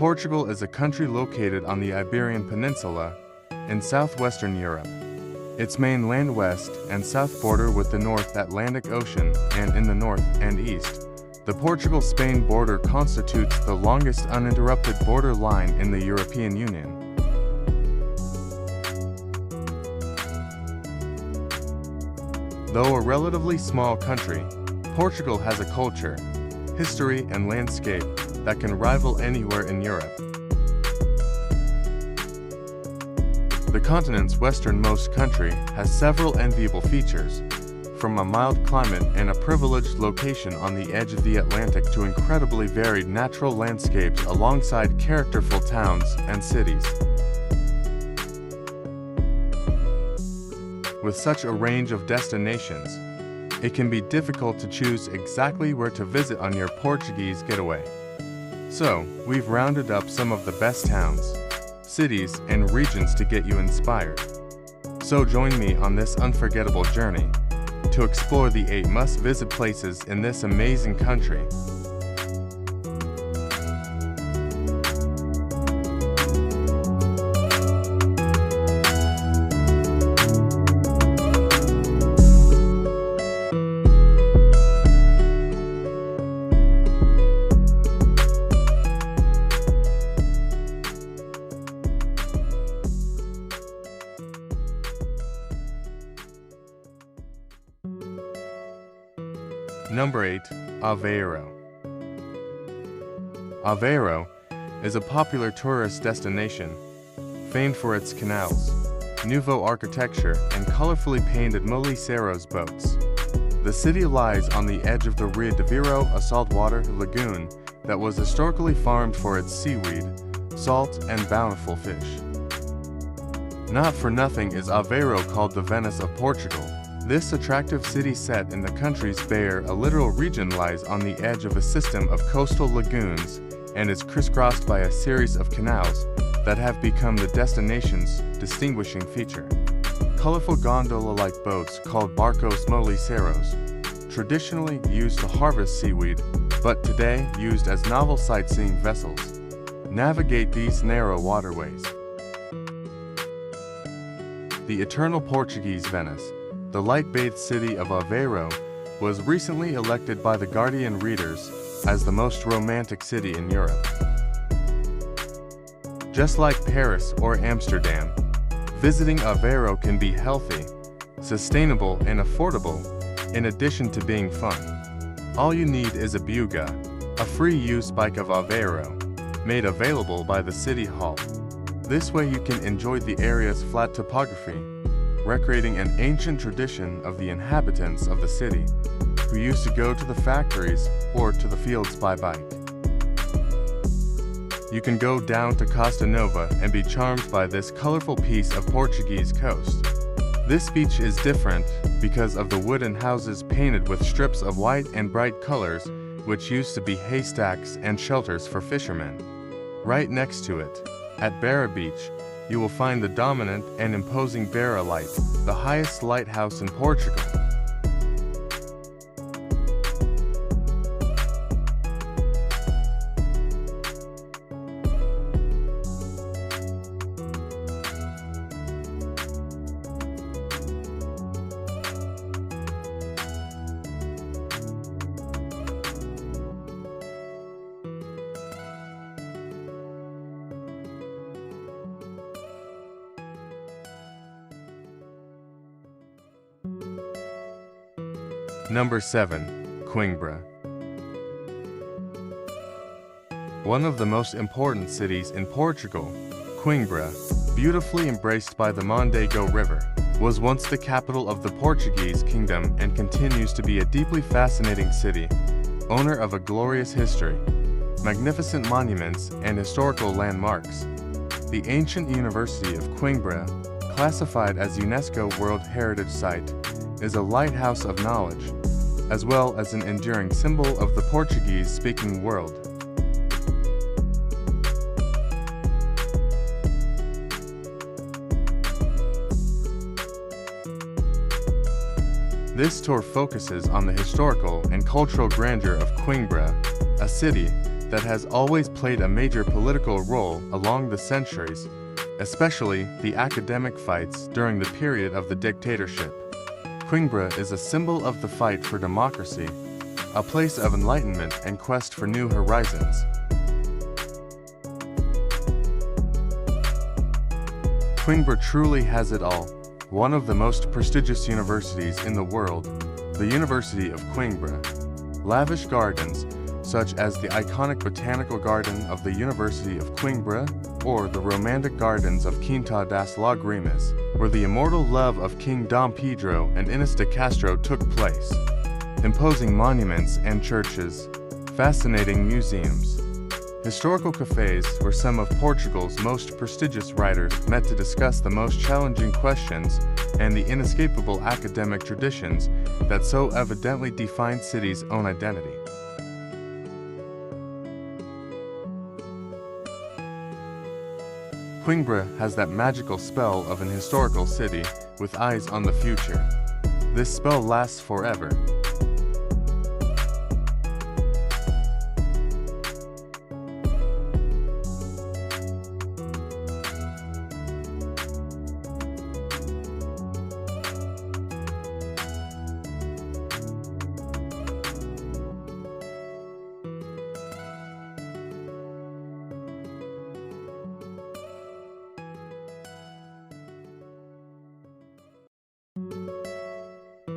Portugal is a country located on the Iberian Peninsula in southwestern Europe. Its main land west and south border with the North Atlantic Ocean, and in the north and east, the Portugal-Spain border constitutes the longest uninterrupted border line in the European Union. Though a relatively small country, Portugal has a culture, history, and landscape that can rival anywhere in Europe. The continent's westernmost country has several enviable features, from a mild climate and a privileged location on the edge of the Atlantic to incredibly varied natural landscapes alongside characterful towns and cities. With such a range of destinations, it can be difficult to choose exactly where to visit on your Portuguese getaway. So, we've rounded up some of the best towns, cities, and regions to get you inspired. So join me on this unforgettable journey to explore the 8 must-visit places in this amazing country. Number 8. Aveiro. Aveiro is a popular tourist destination, famed for its canals, Nouveau architecture, and colorfully painted moliceiros boats. The city lies on the edge of the Rio de Aveiro, a saltwater lagoon that was historically farmed for its seaweed, salt, and bountiful fish. Not for nothing is Aveiro called the Venice of Portugal. This attractive city set in the country's Beira, a littoral region, lies on the edge of a system of coastal lagoons and is crisscrossed by a series of canals that have become the destination's distinguishing feature. Colorful gondola-like boats called barcos moliceiros, traditionally used to harvest seaweed, but today used as novel sightseeing vessels, navigate these narrow waterways. The eternal Portuguese Venice, the light-bathed city of Aveiro, was recently elected by the Guardian readers as the most romantic city in Europe. Just like Paris or Amsterdam, visiting Aveiro can be healthy, sustainable, and affordable, in addition to being fun. All you need is a buga, a free-use bike of Aveiro, made available by the City Hall. This way you can enjoy the area's flat topography, recreating an ancient tradition of the inhabitants of the city, who used to go to the factories or to the fields by bike. You can go down to Costa Nova and be charmed by this colorful piece of Portuguese coast. This beach is different because of the wooden houses painted with strips of white and bright colors, which used to be haystacks and shelters for fishermen. Right next to it, at Beira Beach, you will find the dominant and imposing Beira Light, the highest lighthouse in Portugal. Number 7. Coimbra. One of the most important cities in Portugal, Coimbra, beautifully embraced by the Mondego River, was once the capital of the Portuguese kingdom and continues to be a deeply fascinating city, owner of a glorious history, magnificent monuments, and historical landmarks. The ancient University of Coimbra, classified as UNESCO World Heritage Site, is a lighthouse of knowledge, as well as an enduring symbol of the Portuguese-speaking world. This tour focuses on the historical and cultural grandeur of Coimbra, a city that has always played a major political role along the centuries, especially the academic fights during the period of the dictatorship. Coimbra is a symbol of the fight for democracy, a place of enlightenment and quest for new horizons. Coimbra truly has it all. One of the most prestigious universities in the world, the University of Coimbra. Lavish gardens, such as the iconic Botanical Garden of the University of Coimbra, or the romantic gardens of Quinta das Lágrimas, where the immortal love of King Dom Pedro and Inês de Castro took place. Imposing monuments and churches, fascinating museums, historical cafes where some of Portugal's most prestigious writers met to discuss the most challenging questions, and the inescapable academic traditions that so evidently define city's own identity. Coimbra has that magical spell of an historical city with eyes on the future. This spell lasts forever.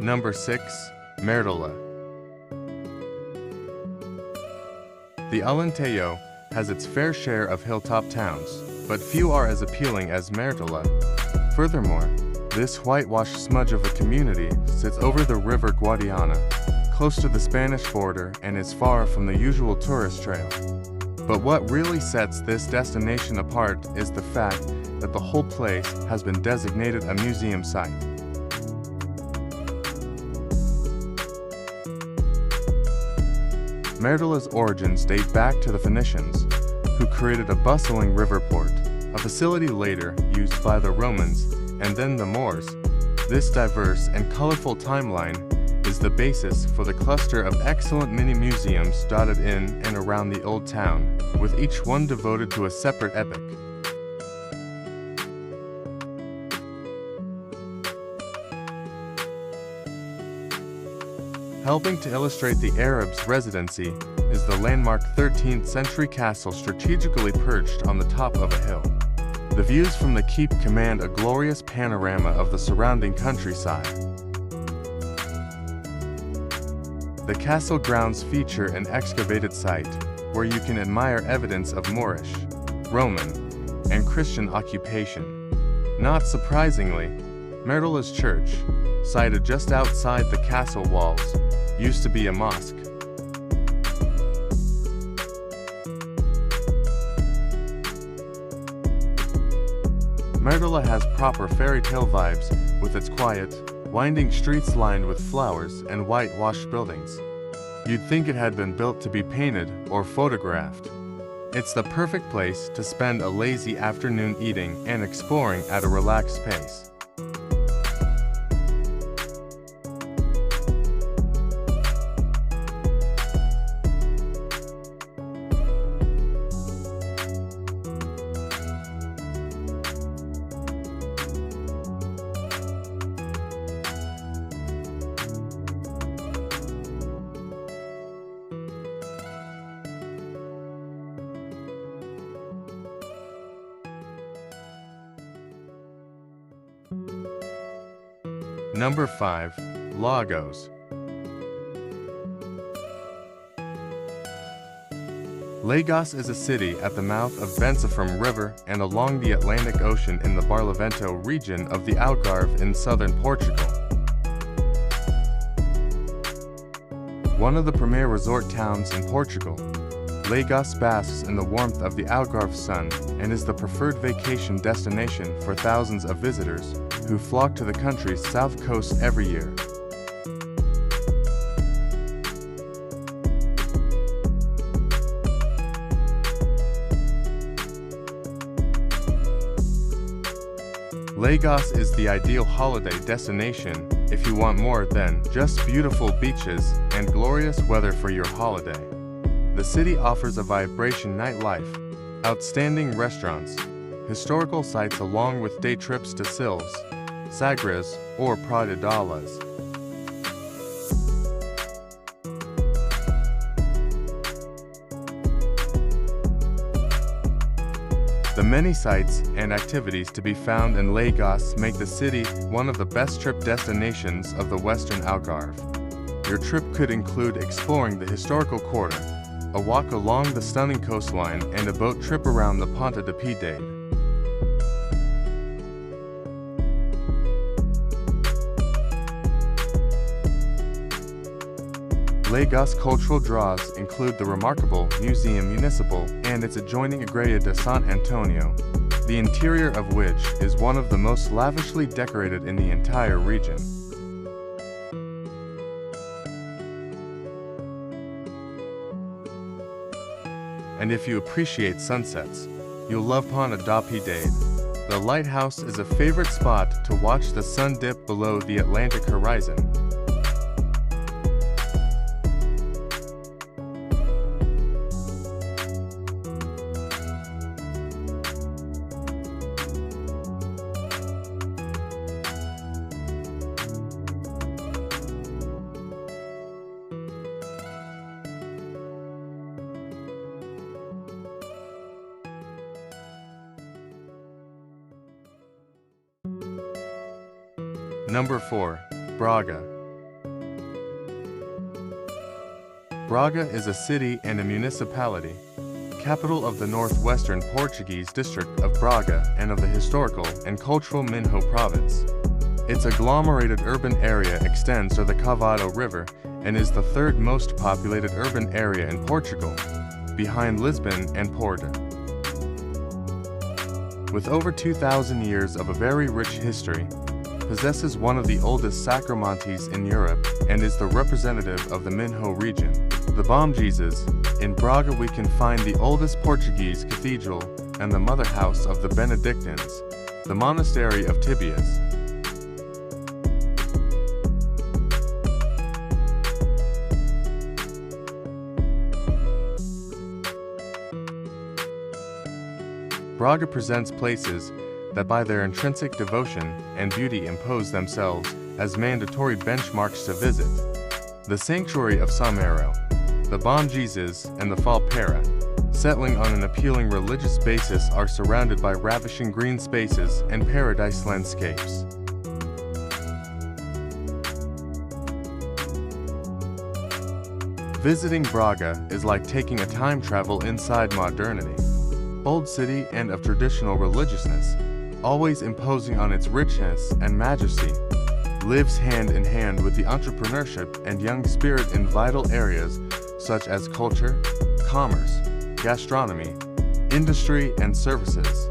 Number 6. Mértola. The Alentejo has its fair share of hilltop towns, but few are as appealing as Mértola. Furthermore, this whitewashed smudge of a community sits over the river Guadiana, close to the Spanish border, and is far from the usual tourist trail. But what really sets this destination apart is the fact that the whole place has been designated a museum site. Mértola's origins date back to the Phoenicians, who created a bustling river port, a facility later used by the Romans and then the Moors. This diverse and colorful timeline is the basis for the cluster of excellent mini-museums dotted in and around the old town, with each one devoted to a separate epoch. Helping to illustrate the Arabs' residency is the landmark 13th century castle strategically perched on the top of a hill. The views from the keep command a glorious panorama of the surrounding countryside. The castle grounds feature an excavated site where you can admire evidence of Moorish, Roman, and Christian occupation. Not surprisingly, Mértola's church, sited just outside the castle walls, used to be a mosque. Mértola has proper fairy tale vibes with its quiet, winding streets lined with flowers and whitewashed buildings. You'd think it had been built to be painted or photographed. It's the perfect place to spend a lazy afternoon eating and exploring at a relaxed pace. Number 5. Lagos. Lagos is a city at the mouth of Bensafram River and along the Atlantic Ocean in the Barlavento region of the Algarve in southern Portugal. One of the premier resort towns in Portugal, Lagos basks in the warmth of the Algarve sun and is the preferred vacation destination for thousands of visitors who flock to the country's south coast every year. Lagos is the ideal holiday destination if you want more than just beautiful beaches and glorious weather for your holiday. The The city offers a vibrant nightlife, outstanding restaurants, historical sites along with day trips to Sils, Sagres, or Pradalas. The many sites and activities to be found in Lagos make the city one of the best trip destinations of the Western Algarve. Your trip could include exploring the historical quarter, a walk along the stunning coastline, and a boat trip around the Ponta de Piedade. Lagos cultural draws include the remarkable Museum Municipal and its adjoining Igreja de San Antonio, the interior of which is one of the most lavishly decorated in the entire region. And if you appreciate sunsets, you'll love Ponta da Piedade. The lighthouse is a favorite spot to watch the sun dip below the Atlantic horizon. Number 4. Braga. Braga is a city and a municipality, capital of the northwestern Portuguese district of Braga and of the historical and cultural Minho province. Its agglomerated urban area extends to the Cavado River and is the third most populated urban area in Portugal, behind Lisbon and Porto. With over 2,000 years of a very rich history, possesses one of the oldest sacramontes in Europe and is the representative of the Minho region. The Bom Jesus. In Braga we can find the oldest Portuguese cathedral and the mother house of the Benedictines, the monastery of Tibias. Braga presents places that by their intrinsic devotion and beauty impose themselves as mandatory benchmarks to visit. The sanctuary of Samero, the Bom Jesus, and the Falpera, settling on an appealing religious basis, are surrounded by ravishing green spaces and paradise landscapes. Visiting Braga is like taking a time travel inside modernity. Old city and of traditional religiousness, always imposing on its richness and majesty, lives hand in hand with the entrepreneurship and young spirit in vital areas such as culture, commerce, gastronomy, industry, and services.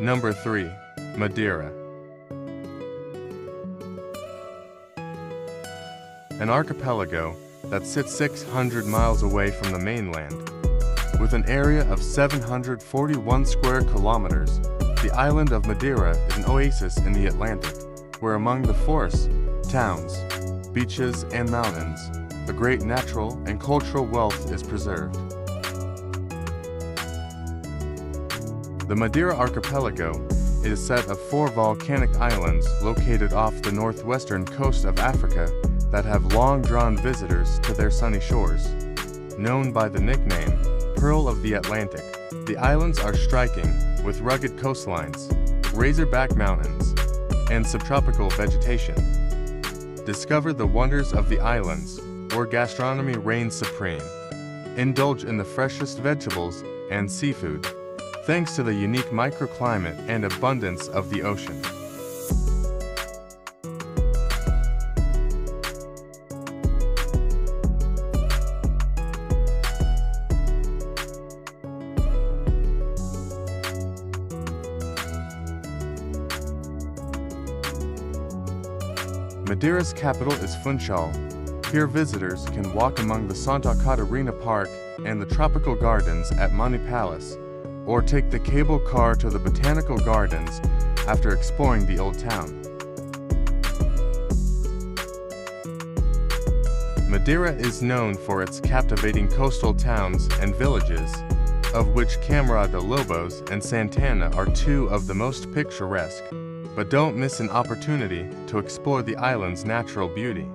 Number 3. Madeira. An archipelago that sits 600 miles away from the mainland. With an area of 741 square kilometers, the island of Madeira is an oasis in the Atlantic, where among the forests, towns, beaches, and mountains, a great natural and cultural wealth is preserved. The Madeira archipelago is a set of 4 volcanic islands located off the northwestern coast of Africa that have long drawn visitors to their sunny shores. Known by the nickname Pearl of the Atlantic, the islands are striking with rugged coastlines, razorback mountains, and subtropical vegetation. Discover the wonders of the islands, where gastronomy reigns supreme. Indulge in the freshest vegetables and seafood, thanks to the unique microclimate and abundance of the ocean. Madeira's capital is Funchal. Here visitors can walk among the Santa Catarina Park and the tropical gardens at Monte Palace, or take the cable car to the botanical gardens after exploring the old town. Madeira is known for its captivating coastal towns and villages, of which Câmara de Lobos and Santana are two of the most picturesque. But don't miss an opportunity to explore the island's natural beauty.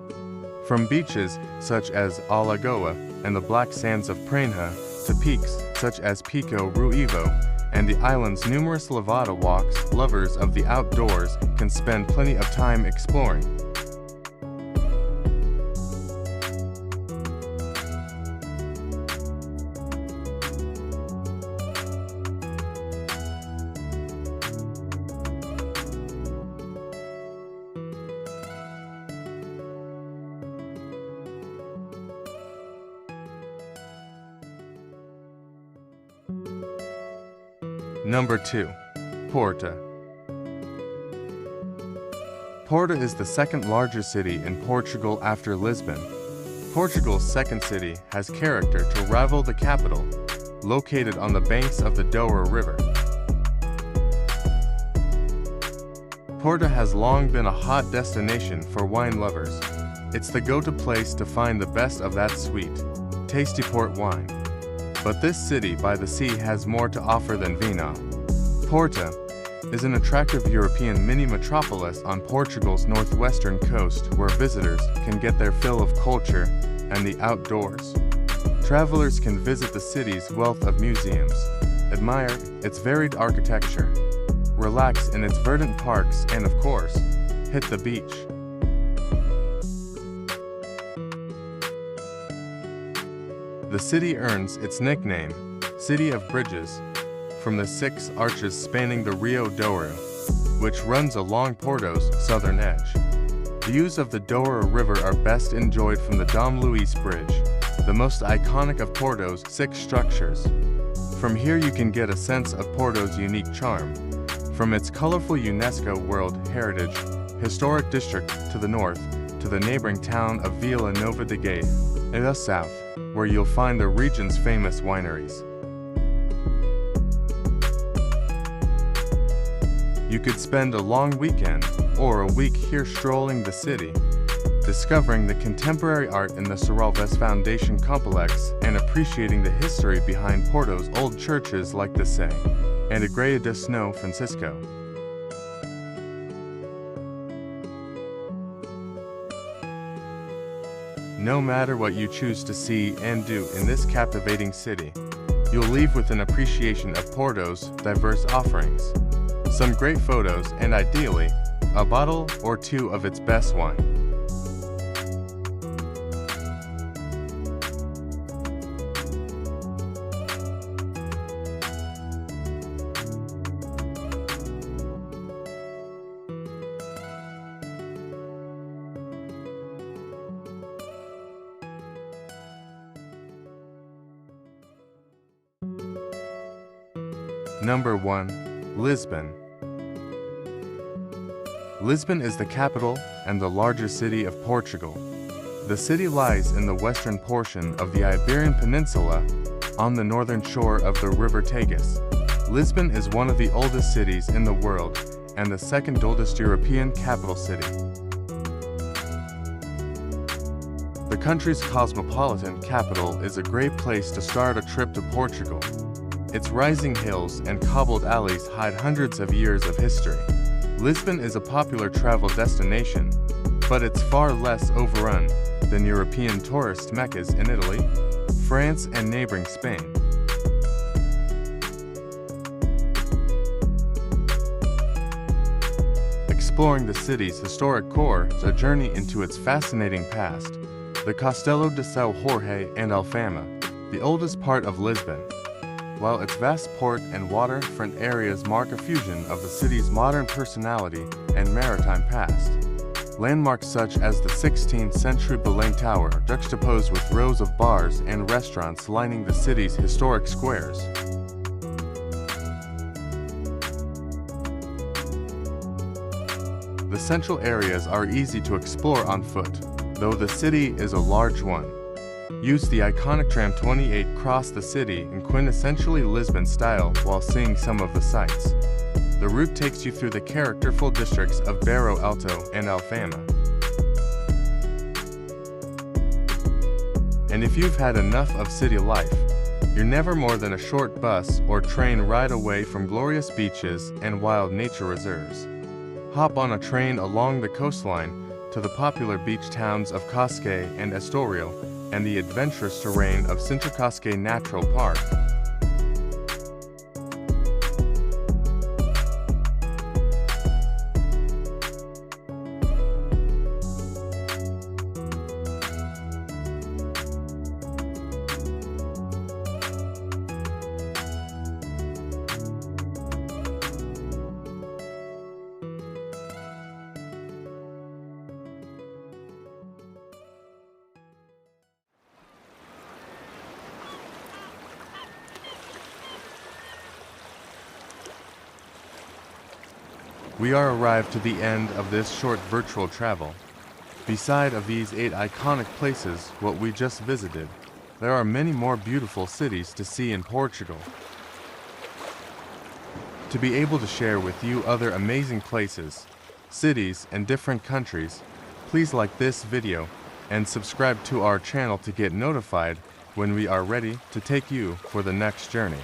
From beaches such as Alagoa and the black sands of Pranha to peaks such as Pico Ruivo and the island's numerous Levada walks, lovers of the outdoors can spend plenty of time exploring. Number 2. Porto. Porto is the second largest city in Portugal after Lisbon. Portugal's second city has character to rival the capital, located on the banks of the Douro River. Porto has long been a hot destination for wine lovers. It's the go-to place to find the best of that sweet, tasty port wine. But this city by the sea has more to offer than vino. Porto is an attractive European mini-metropolis on Portugal's northwestern coast where visitors can get their fill of culture and the outdoors. Travelers can visit the city's wealth of museums, admire its varied architecture, relax in its verdant parks, and of course, hit the beach. The city earns its nickname, City of Bridges, from the 6 arches spanning the Rio Douro, which runs along Porto's southern edge. Views of the Douro River are best enjoyed from the Dom Luís Bridge, the most iconic of Porto's 6 structures. From here you can get a sense of Porto's unique charm, from its colorful UNESCO World Heritage Historic District to the north, to the neighboring town of Vila Nova de Gaia, in the south, where you'll find the region's famous wineries. You could spend a long weekend or a week here strolling the city, discovering the contemporary art in the Serralves Foundation complex and appreciating the history behind Porto's old churches like the Sé and Igreja de São Francisco. No matter what you choose to see and do in this captivating city, you'll leave with an appreciation of Porto's diverse offerings, some great photos, and ideally, a bottle or two of its best wine. Number 1. Lisbon. Lisbon is the capital and the largest city of Portugal. The city lies in the western portion of the Iberian Peninsula, on the northern shore of the River Tagus. Lisbon is one of the oldest cities in the world and the second oldest European capital city. The country's cosmopolitan capital is a great place to start a trip to Portugal. Its rising hills and cobbled alleys hide hundreds of years of history. Lisbon is a popular travel destination, but it's far less overrun than European tourist meccas in Italy, France, and neighboring Spain. Exploring the city's historic core is a journey into its fascinating past. The Castelo de São Jorge and Alfama, the oldest part of Lisbon, while its vast port and waterfront areas mark a fusion of the city's modern personality and maritime past. Landmarks such as the 16th century Belém Tower are juxtaposed with rows of bars and restaurants lining the city's historic squares. The central areas are easy to explore on foot, though the city is a large one. Use the iconic tram 28 cross the city in quintessentially Lisbon style while seeing some of the sights. The route takes you through the characterful districts of Bairro Alto and Alfama. And if you've had enough of city life, you're never more than a short bus or train ride away from glorious beaches and wild nature reserves. Hop on a train along the coastline to the popular beach towns of Casque and Estoril and the adventurous terrain of Sinterkasque Natural Park. We are arrived to the end of this short virtual travel. Beside of these 8 iconic places what we just visited, there are many more beautiful cities to see in Portugal. To be able to share with you other amazing places, cities, and different countries, please like this video and subscribe to our channel to get notified when we are ready to take you for the next journey.